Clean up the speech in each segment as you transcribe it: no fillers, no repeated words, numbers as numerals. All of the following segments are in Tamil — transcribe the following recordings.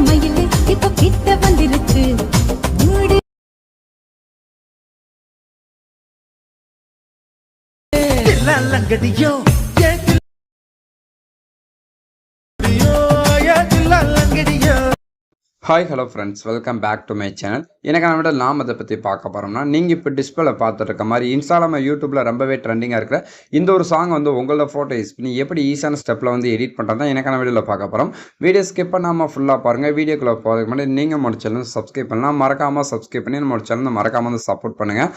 மயிலு இப்போ கிட்ட வந்துருச்சு மூடு லங்கடியோ hi hello friends, welcome back to my channel. எனக்கான விட நாம் அதை பற்றி பார்க்க போகிறோம்னா, நீங்கள் இப்போ டிஸ்பிளே பார்த்துட்டு இருக்க மாதிரி இன்ஸ்டாகிராம் யூடியூப்பில் ரொம்பவே ட்ரெண்டிங்காக இருக்கிற இந்த ஒரு சாங் வந்து உங்களோட ஃபோட்டோ யூஸ் பண்ணி எப்படி ஈஸியான ஸ்டெப்பில் வந்து எடிட் பண்ணுறது தான் எனக்கான வீடியோவில் பார்க்க போகிறோம். வீடியோ ஸ்கிப் பண்ணாமல் ஃபுல்லாக பாருங்கள். வீடியோக்குள்ளே போகிறதுக்கு முன்னாடி நீங்கள் நம்மளோட சேனல் சப்ஸ்கிரைப் பண்ணலாம். மறக்காமல் சப்ஸ்கிரைப் பண்ணி நம்மளோட சேனல் மறக்காமல் வந்து சப்போர்ட் பண்ணுங்கள்.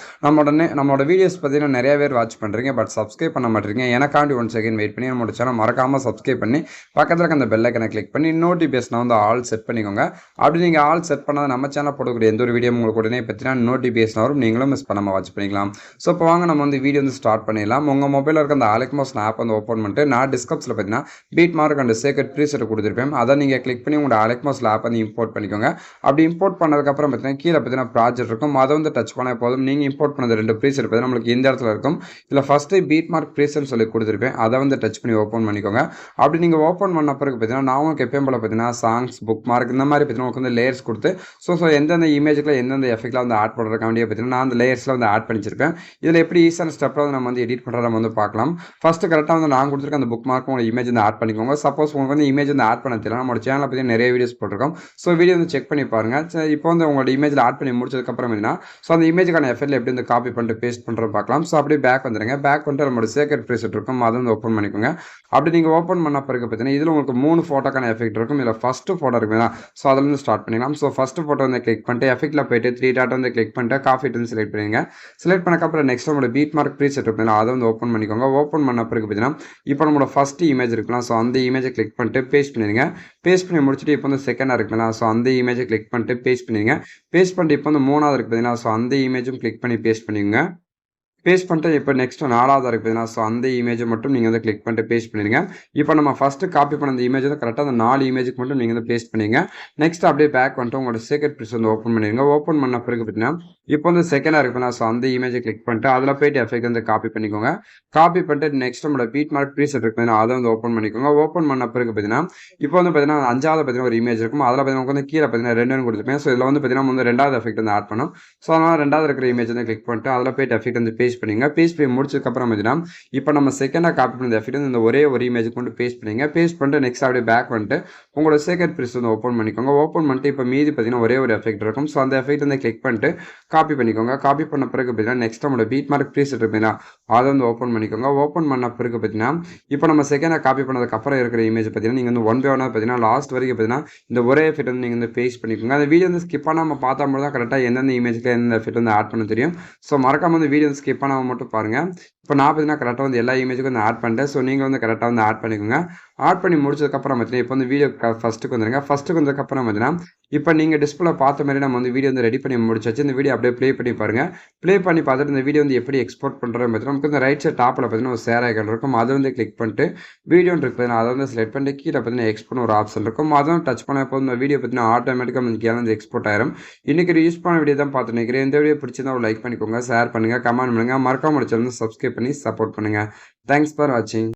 நம்மளோட வீடியோஸ் பார்த்தீங்கன்னா நிறைய பேர் வாட்ச் பண்ணுறீங்க, பட் சப்ஸ்கிரைப் பண்ண மாட்டேங்க. எனக்காண்டி 1 செகண்ட் வெயிட் பண்ணி நம்மளோட சேனல் மறக்காமல் சப்ஸ்கிரைப் பண்ணி பக்கத்தில் இருக்க அந்த பெல் ஐக்கனை கிளிக் பண்ணி நோட்டிஃபிகேஷனை வந்து ஆல் செட் பண்ணிக்கோங்க. அப்படி நீங்கள் ஆல் செட் பண்ணால் நம்ம சேனல் போடக்கூடிய எந்த ஒரு வீடியோ உங்களுக்கு உடனே பார்த்தீங்கன்னா நோட்டிஃபிகேஷன் வரும், நீங்களும் மிஸ் பண்ணாமல் வாட்ச் பண்ணிக்கலாம். ஸோ இப்போ வாங்க நம்ம வந்து வீடியோ வந்து ஸ்டார்ட் பண்ணிடலாம். உங்கள் மொபைலில் இருக்க அந்த அலெக்மோஷன் ஆப் வந்து ஓப்பன் பண்ணிட்டு நான் டிஸ்கிரிப்ஷனில் பார்த்தீங்கன்னா பீட் மார்க் அண்ட் சேக்கட் ப்ரீசெட் கொடுத்துருப்பேன். அதை நீங்கள் கிளிக் பண்ணி உங்களோட அலெக்மோஷன் ஆப் வந்து இம்போர்ட் பண்ணிக்கோங்க. அப்படி இம்போர்ட் பண்ணதுக்கப்புறம் பார்த்தீங்கன்னா கீழே பார்த்தீங்கன்னா ப்ராஜெக்ட் இருக்கும், அதை வந்து டச் பண்ண போதும். நீங்கள் இம்போர்ட் பண்ணது 2 ப்ரீசெட் பார்த்தீங்கன்னா நம்மளுக்கு இந்த இடத்துல இருக்கும். இதில் ஃபஸ்ட்டு பீட் மார்க் ப்ரீசெட்னு சொல்லி கொடுத்துருப்பேன், அதை வந்து டச் பண்ணி ஓப்பன் பண்ணிக்கோங்க. அப்படி நீங்கள் ஓப்பன் பண்ண பிறகு பார்த்தீங்கன்னா நான் உங்களுக்கு எப்பயும் போல் பார்த்தீங்கன்னா சாங்ஸ், புக் மார்க் இந்த மாதிரி பார்த்தீங்கன்னா உங்களுக்கு வந்து லேயர்ஸ் கொடுத்து ஸோ எந்தெந்த இமேஜில் எந்தெந்த எஃபெக்டில் வந்து ஆட் பண்ணுறதுக்காண்டியே பார்த்தீங்கன்னா நான் அந்த லேயர்ஸில் வந்து ஆட் பண்ணிச்சிருப்பேன். இதில் எப்படி ஈஸியான ஸ்டெப்பில் வந்து நம்ம வந்து எடிட் பண்ணுறத நம்ம வந்து பார்க்கலாம். ஃபஸ்ட்டு கரெக்டாக வந்து நான் கொடுத்துருக்க அந்த புக் மார்க்கும் உங்கள் இமேஜ் வந்து ஆட் பண்ணிக்கோங்க. சப்போஸ் உங்களுக்கு வந்து இமேஜ் வந்து ஆட் பண்ண தெரியல, நம்மளோட சேனலில் பற்றி நிறைய வீடியோஸ் போட்டிருக்கோம். ஸோ வீடியோ வந்து செக் பண்ணி பாருங்கள். இப்போ வந்து உங்களோட இமேஜில் ஆட் பண்ணி முடிச்சதுக்கப்புறம் பார்த்தீங்கன்னா ஸோ அந்த இமேஜுக்கான எஃபெக்டில் எப்படி வந்து காப்பி பண்ணிட்டு பேஸ்ட் பண்ணுறோம் பார்க்கலாம். ஸோ அப்படியே பேக் வந்துடுங்க. பேக் பண்ணிட்டு நம்மளோட சேக்கட் ப்ரீசெட் இருக்கும், அதை வந்து ஓப்பன் பண்ணிக்கோங்க. அப்படி நீங்கள் ஓப்பன் பண்ண பிறகு பார்த்தீங்கன்னா இதில் உங்களுக்கு 3 ஃபோட்டோக்கான எஃபெக்ட் இருக்கும். இதில் ஃபஸ்ட்டு ஃபோட்டோ இருக்குங்களா, ஸோ அதில் வந்து ஸ்டார்ட் பண்ணிக்கலாம். ஸோ ஃபஸ்ட்டு ஃபோட்டோ வந்து கிளிக் பண்ணிட்டு எஃபெக்ட்டில் போய்ட்டு 3 டாட் வந்து கிளிக் பண்ணிட்டு காஃபி வந்து செலக்ட் பண்ணிடுங்க. செலக்ட் பண்ணக்கப்புறம் நெக்ஸ்ட் நம்மளோட பீட் மார்க் ப்ரீசெட் இருக்குங்களா, அதை வந்து ஓப்பன் பண்ணிக்கோங்க. ஓப்பன் பண்ண பிறகு பார்த்தீங்கன்னா இப்போ நம்மளோட ஃபஸ்ட்டு இமேஜ் இருக்கலாம், ஸோ அந்த இமேஜை கிளிக் பண்ணிட்டு பேஸ்ட் பண்ணிடுங்க. பேஸ்ட் பண்ணி முடிச்சுட்டு இப்போ வந்து செகண்டாக இருக்குங்களா, ஸோ அந்த இமேஜை கிளிக் பண்ணிட்டு பேஸ்ட் பண்ணிடுங்க. பேஸ்ட் பண்ணிட்டு இப்போ வந்து 3வது இருக்குது பார்த்தீங்கன்னா, ஸோ அந்த இமேஜும் கிளிக் பண்ணி பேஸ்ட் பண்ணிடுங்க. பேஸ்ட் பண்ணிட்டு இப்போ நெக்ஸ்ட் 4வது இருக்குது பார்த்தீங்கன்னா, ஸோ அந்த இமேஜை மட்டும் நீங்கள் வந்து கிளிக் பண்ணிட்டு பேஸ்ட் பண்ணிடுங்க. இப்போ நம்ம ஃபஸ்ட்டு காப்பி பண்ண அந்த இமேஜ் வந்து கரெக்டாக அந்த 4 இமேஜுக்கு மட்டும் நீங்கள் வந்து பேஸ்ட் பண்ணிடுங்க. நெக்ஸ்ட் அப்படியே பேக் பண்ணிட்டு உங்களோட சேக்கட் ப்ரீஸ் வந்து ஓப்பன் பண்ணிடுங்க. ஓப்பன் பண்ண பிறகு பார்த்தீங்கன்னா இப்போ வந்து செகண்டாக இருக்குன்னா, ஸோ அந்த இமேஜை கிளிக் பண்ணிட்டு அதில் போய்ட்டு எஃபெக்ட் வந்து காப்பி பண்ணிக்கோங்க. காப்பி பண்ணிட்டு நெக்ஸ்ட் நம்மளோட பீட் மார்க் ப்ரீசெட் இருக்குன்னா அதை வந்து ஓப்பன் பண்ணிக்கோங்க. ஓப்பன் பண்ண பிறகு பார்த்தீங்கன்னா இப்போ வந்து பார்த்தீங்கன்னா 5வது பார்த்தீங்கன்னா ஒரு இமேஜ் இருக்கும், அதில் பார்த்தீங்கன்னா வந்து கீழே பார்த்தீங்கன்னா 2 கொடுத்துருப்பேன். ஸோ இதில் வந்து பார்த்தீங்கன்னா வந்து 2வது எஃபெக்ட் வந்து ஆட் பண்ணும். ஸோ அதனால் 2வது இருக்கிற இமேஜ் வந்து கிளிக் பண்ணிட்டு அதில் போய்ட்டு எஃபெக்ட் வந்து பேஸ்ட் பண்ணிங்க. பேஸ்ட் பண்ணி முடிச்சதுக்கப்புறம் பார்த்தீங்கன்னா இப்போ நம்ம செகண்டாக காப்பி பண்ண எஃபெக்ட் வந்து இந்த ஒரே ஒரு இமேஜுக்கு கொண்டு பேஸ்ட் பண்ணிங்க. பேஸ்ட் பண்ணிட்டு நெக்ஸ்ட் அப்படியே பேக் வந்துட்டு உங்களோட சேக்கட் ப்ரீஸ் வந்து ஓப்பன் பண்ணிக்கோங்க. ஓப்பன் பண்ணிட்டு இப்போ மீதி பார்த்தீங்கன்னா ஒரே ஒரு எஃபெக்ட் இருக்கும், ஸோ அந்த எஃபெக்ட் வந்து கிளிக் பண்ணிட்டு காப்பி பண்ணிக்கோங்க. காப்பி பண்ண பிறகு பார்த்தீங்கன்னா நெக்ஸ்ட் நம்மளோட பீட் மார்க் ப்ரீசெட் இருக்குன்னா அதை வந்து ஓப்பன் பண்ணிக்கோங்க. ஓப்பன் பண்ண பிறகு பார்த்தீங்கன்னா இப்போ நம்ம செகண்டாக காப்பி பண்ணதுக்கப்புறம் இருக்கிற இமேஜ் பார்த்தீங்கன்னா நீங்கள் வந்து 1 by 1 பார்த்தீங்கன்னா லாஸ்ட் வரைக்கும் பார்த்தீங்கன்னா இந்த ஒரே எஃபெக்ட் வந்து நீங்கள் வந்து பேஸ்ட் பண்ணிக்கோங்க. அந்த வீடியோ வந்து ஸ்கிப் பண்ணாமல் பார்த்தா மட்டும் தான் கரெக்டாக எந்தெந்த இமேஜுக்கு எந்த எஃபெக்ட் வந்து ஆட் பண்ண தெரியும். ஸோ மறக்காம வந்து வீடியோ வந்து ஸ்கிப் பண்ணாமல் மட்டும் பாருங்கள். இப்போ நான் பார்த்தீங்கன்னா கரெக்டாக வந்து எல்லா இமேஜுக்கும் வந்து ஆட் பண்ணிட்டேன். ஸோ நீங்கள் வந்து கரெக்டாக வந்து ஆட் பண்ணிக்கோங்க. ஆட் பண்ணி முடிச்சதுக்கப்புறம் பார்த்தீங்கன்னா இப்போ வந்து வீடியோ ஃபஸ்ட்டுக்கு வந்துடுங்க. ஃபஸ்ட்டுக்கு வந்ததுக்கப்புறம் பார்த்தீங்கன்னா இப்போ நீங்கள் டிஸ்பிளே பார்த்த மாதிரி நம்ம வந்து வீடியோ வந்து ரெடி பண்ணி முடிச்சாச்சு. இந்த வீடியோ அப்படியே ப்ளே பண்ணி பாருங்கள். ப்ளே பண்ணி பார்த்துட்டு இந்த வீடியோ வந்து எப்படி எக்ஸ்போர்ட் பண்ணுறது பார்த்தீங்கன்னா நமக்கு இந்த ரைட் சைட் டாப்பில் பார்த்தீங்கன்னா ஒரு ஷேர் ஐக்கான் இருக்கும், அதை வந்து கிளிக் பண்ணிட்டு வீடியோன்னு இருக்குது பார்த்தீங்கன்னா அதை வந்து செலக்ட் பண்ணிட்டு கீழே பார்த்தீங்கன்னா எக்ஸ்போர்ட் ஒரு ஆப்ஷன் இருக்கும், அதுவும் டச் பண்ண போது இந்த வீடியோ பார்த்தீங்கன்னா ஆட்டோமேட்டிக்காக வந்து கீழே வந்து எக்ஸ்போர்ட் ஆயிரும். இன்றைக்கி யூஸ் பண்ண வீடியோ தான் பார்த்து நினைக்கிறேன். இந்த வீடியோ பிடிச்சிருந்தா ஒரு லைக் பண்ணிக்கோங்க, ஷேர் பண்ணுங்கள், கமெண்ட் பண்ணுங்கள், மறக்காம சேனல் சப்ஸ்கிரைப் பண்ணி சப்போர்ட் பண்ணுங்கள். தேங்க்ஸ் ஃபார் வாட்சிங்.